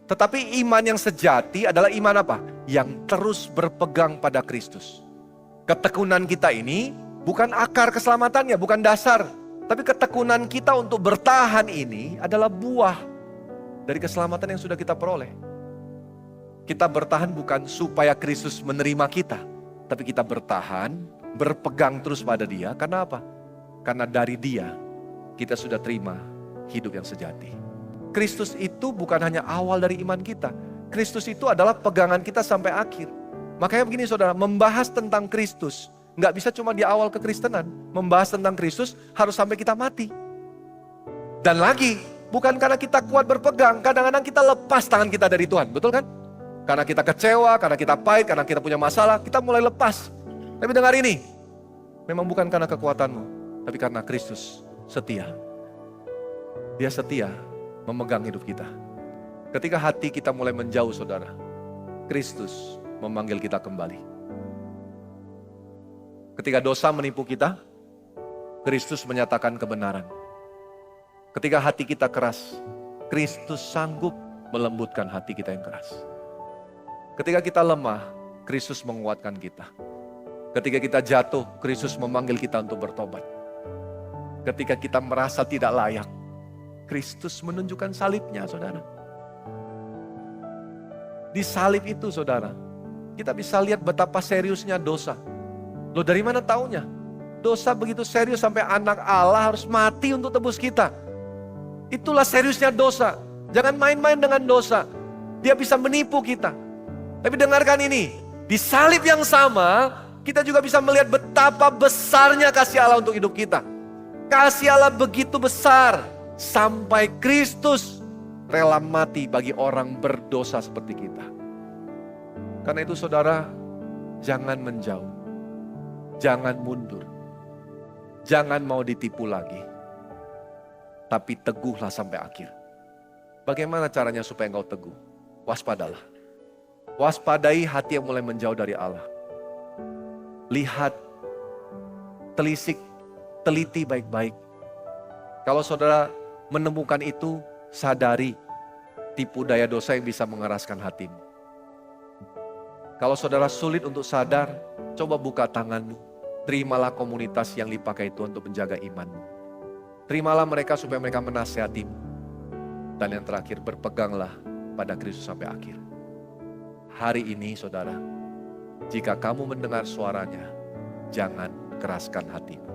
Tetapi iman yang sejati adalah iman apa? Yang terus berpegang pada Kristus. Ketekunan kita ini bukan akar keselamatannya, bukan dasar. Tapi ketekunan kita untuk bertahan ini adalah buah dari keselamatan yang sudah kita peroleh. Kita bertahan bukan supaya Kristus menerima kita, tapi kita bertahan, berpegang terus pada Dia. Karena apa? Karena dari Dia kita sudah terima hidup yang sejati. Kristus itu bukan hanya awal dari iman kita. Kristus itu adalah pegangan kita sampai akhir. Makanya begini saudara, membahas tentang Kristus nggak bisa cuma di awal kekristenan. Membahas tentang Kristus harus sampai kita mati. Dan lagi, bukan karena kita kuat berpegang, kadang-kadang kita lepas tangan kita dari Tuhan, betul kan? Karena kita kecewa, karena kita pahit, karena kita punya masalah, kita mulai lepas. Tapi dengar ini, memang bukan karena kekuatanmu, tapi karena Kristus setia. Dia setia memegang hidup kita. Ketika hati kita mulai menjauh saudara, Kristus memanggil kita kembali. Ketika dosa menipu kita, Kristus menyatakan kebenaran. Ketika hati kita keras, Kristus sanggup melembutkan hati kita yang keras. Ketika kita lemah, Kristus menguatkan kita. Ketika kita jatuh, Kristus memanggil kita untuk bertobat. Ketika kita merasa tidak layak, Kristus menunjukkan salibnya, saudara. Di salib itu, saudara, kita bisa lihat betapa seriusnya dosa. Loh, dari mana taunya? Dosa begitu serius sampai anak Allah harus mati untuk tebus kita. Itulah seriusnya dosa. Jangan main-main dengan dosa. Dia bisa menipu kita. Tapi dengarkan ini, di salib yang sama, kita juga bisa melihat betapa besarnya kasih Allah untuk hidup kita. Kasih Allah begitu besar, sampai Kristus rela mati bagi orang berdosa seperti kita. Karena itu saudara, jangan menjauh. Jangan mundur. Jangan mau ditipu lagi. Tapi teguhlah sampai akhir. Bagaimana caranya supaya engkau teguh? Waspadalah. Waspadai hati yang mulai menjauh dari Allah. Lihat, telisik, teliti baik-baik. Kalau saudara menemukan itu, sadari tipu daya dosa yang bisa mengeraskan hatimu. Kalau saudara sulit untuk sadar, coba buka tanganmu. Terimalah komunitas yang dipakai Tuhan untuk menjaga imanmu. Terimalah mereka supaya mereka menasihatimu. Dan yang terakhir, berpeganglah pada Kristus sampai akhir. Hari ini saudara, jika kamu mendengar suaranya, jangan keraskan hatimu.